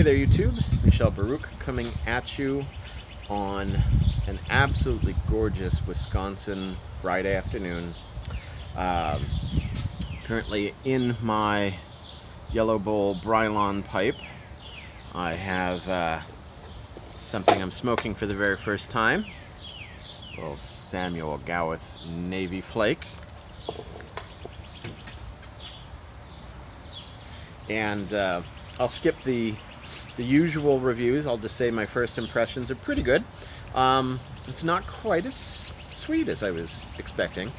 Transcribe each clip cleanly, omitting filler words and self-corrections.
Hey there, YouTube. Michel Baruch coming at you on an absolutely gorgeous Wisconsin Friday afternoon. Currently in my Yellow Bowl Brylon pipe, I have something I'm smoking for the very first time. A little Samuel Gawith Navy Flake. And I'll skip the usual reviews. I'll just say my first impressions are pretty good. It's not quite as sweet as I was expecting.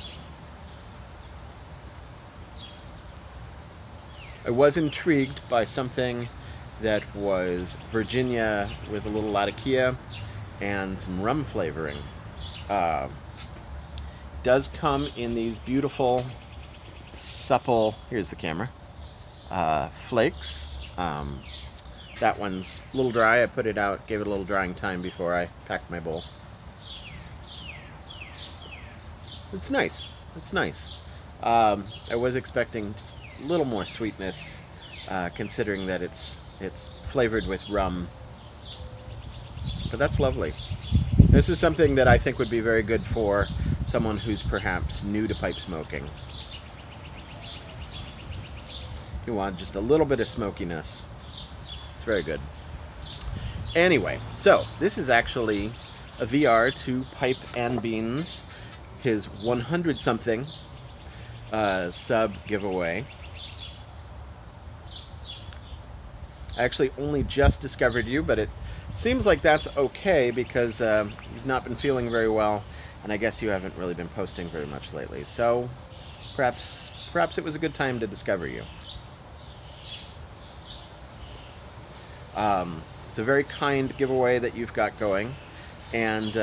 I was intrigued by something that was Virginia with a little Latakia and some rum flavoring. Does come in these beautiful, supple, here's the camera, flakes. That one's a little dry. I put it out, gave it a little drying time before I packed my bowl. It's nice. It's nice. I was expecting just a little more sweetness, considering that it's flavored with rum. But that's lovely. This is something that I think would be very good for someone who's perhaps new to pipe smoking. You want just a little bit of smokiness. It's very good. Anyway, so this is actually a VR to Pipe and Beans, his 100-something sub giveaway. I actually only just discovered you, but it seems like that's okay because you've not been feeling very well, and I guess you haven't really been posting very much lately. So perhaps it was a good time to discover you. It's a very kind giveaway that you've got going, and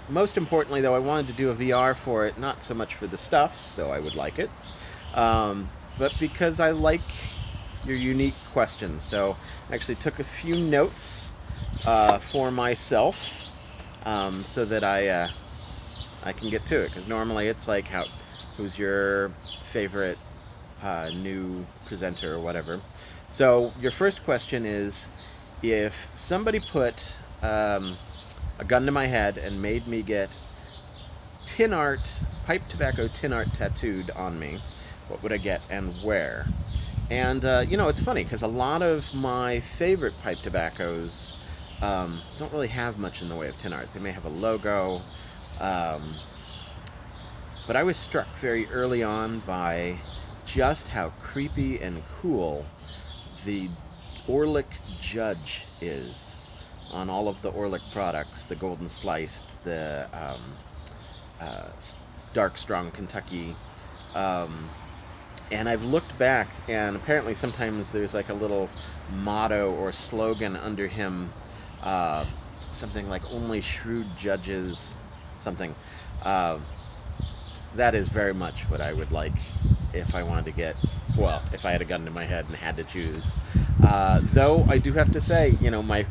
most importantly, though, I wanted to do a VR for it, not so much for the stuff, though I would like it, but because I like your unique questions. So I actually took a few notes for myself so that I can get to it, because normally it's like, who's your favorite new presenter or whatever. So your first question is, if somebody put a gun to my head and made me get pipe tobacco tin art tattooed on me, what would I get and where? And it's funny because a lot of my favorite pipe tobaccos don't really have much in the way of tin art. They may have a logo, but I was struck very early on by just how creepy and cool the Orlick Judge is on all of the Orlick products, the Golden Sliced, the Dark Strong Kentucky, and I've looked back, and apparently sometimes there's like a little motto or slogan under him, something like "Only Shrewd Judges," something. That is very much what I would like if I wanted to get, well, if I had a gun to my head and had to choose. Though I do have to say, my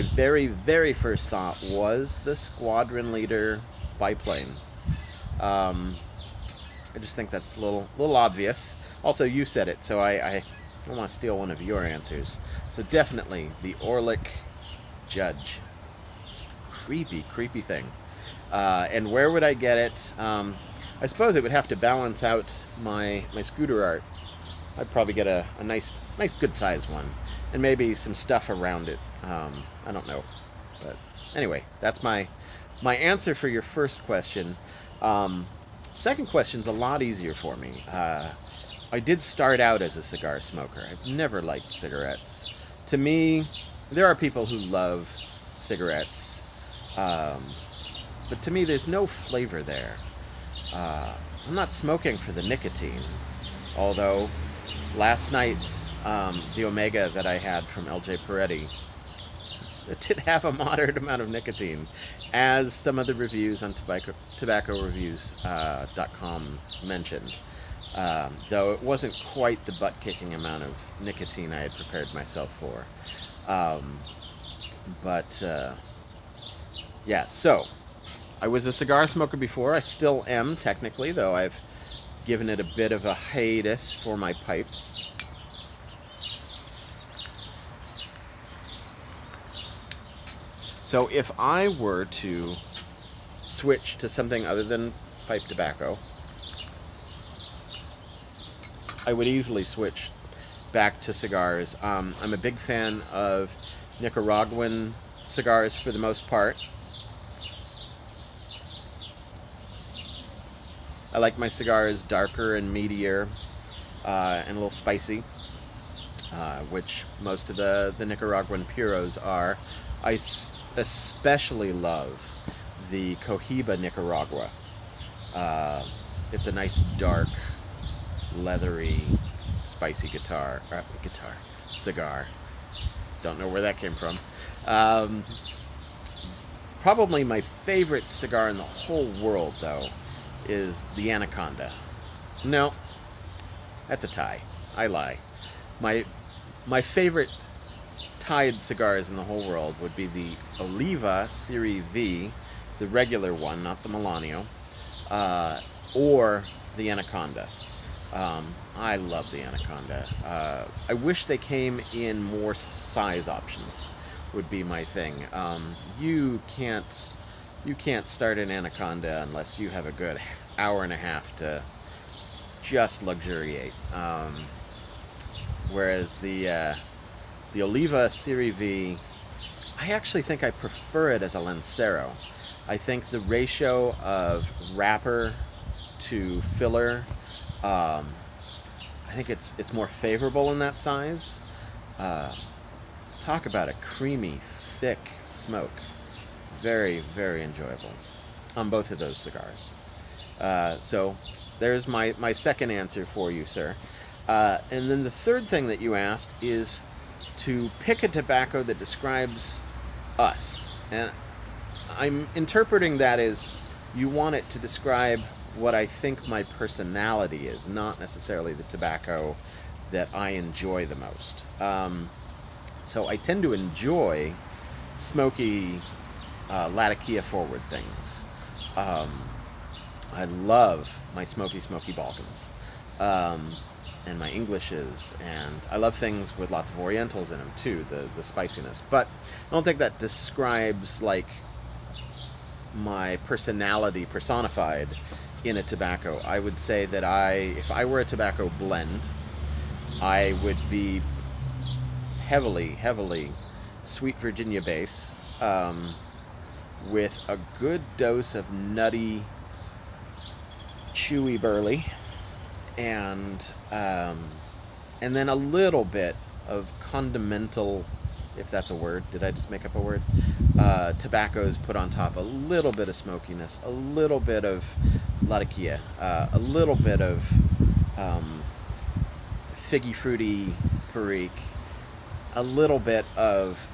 very, very first thought was the Squadron Leader biplane. I just think that's a little obvious. Also, you said it, so I don't want to steal one of your answers. So definitely the Orlick Judge. Creepy, creepy thing. And where would I get it? I suppose it would have to balance out my scooter art. I'd probably get a nice good size one, and maybe some stuff around it. I don't know, but anyway, that's my answer for your first question. Second question's a lot easier for me. I did start out as a cigar smoker. I've never liked cigarettes. To me, there are people who love cigarettes, but to me, there's no flavor there. I'm not smoking for the nicotine, although last night, the Omega that I had from LJ Peretti, it did have a moderate amount of nicotine, as some of the reviews on tobaccoreviews.com mentioned, though it wasn't quite the butt-kicking amount of nicotine I had prepared myself for. Yeah, so I was a cigar smoker before. I still am, technically, though I've given it a bit of a hiatus for my pipes. So if I were to switch to something other than pipe tobacco, I would easily switch back to cigars. I'm a big fan of Nicaraguan cigars for the most part. I like my cigars darker and meatier and a little spicy, which most of the Nicaraguan puros are. I especially love the Cohiba Nicaragua. It's a nice dark, leathery, spicy cigar. Don't know where that came from. Probably my favorite cigar in the whole world, though, is the Anaconda. No, that's a tie. I lie. My favorite tied cigars in the whole world would be the Oliva Serie V, the regular one, not the Melanio, or the Anaconda. I love the Anaconda. I wish they came in more size options. Would be my thing. You can't start an Anaconda unless you have a good hour and a half to just luxuriate. Whereas the Oliva Serie V, I actually think I prefer it as a Lancero. I think the ratio of wrapper to filler, I think it's more favorable in that size. Talk about a creamy, thick smoke. Very, very enjoyable on both of those cigars. So there's my second answer for you, sir. And then the third thing that you asked is to pick a tobacco that describes us. And I'm interpreting that as you want it to describe what I think my personality is, not necessarily the tobacco that I enjoy the most. So I tend to enjoy smoky, Latakia forward things. I love my smoky Balkans. And my Englishes, and I love things with lots of Orientals in them too, the spiciness. But I don't think that describes like my personality personified in a tobacco. I would say that if I were a tobacco blend, I would be heavily sweet Virginia base, with a good dose of nutty, chewy burley, and then a little bit of condimental, if that's a word. Did I just make up a word? Tobaccos put on top. A little bit of smokiness, a little bit of latakia, a little bit of figgy fruity perique, a little bit of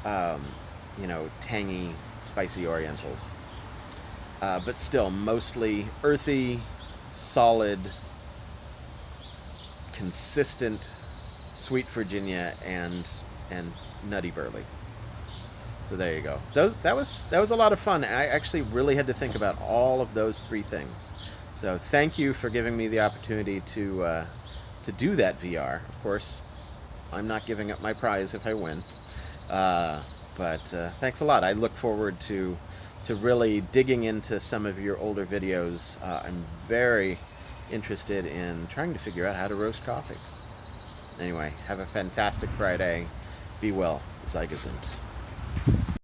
tangy, spicy Orientals. But still mostly earthy, solid, consistent sweet Virginia and nutty burley. So there you go. That was a lot of fun. I actually really had to think about all of those three things. So thank you for giving me the opportunity to do that VR. Of course, I'm not giving up my prize if I win. But thanks a lot. I look forward to really digging into some of your older videos. I'm very interested in trying to figure out how to roast coffee. Anyway, have a fantastic Friday. Be well, Zeigesund.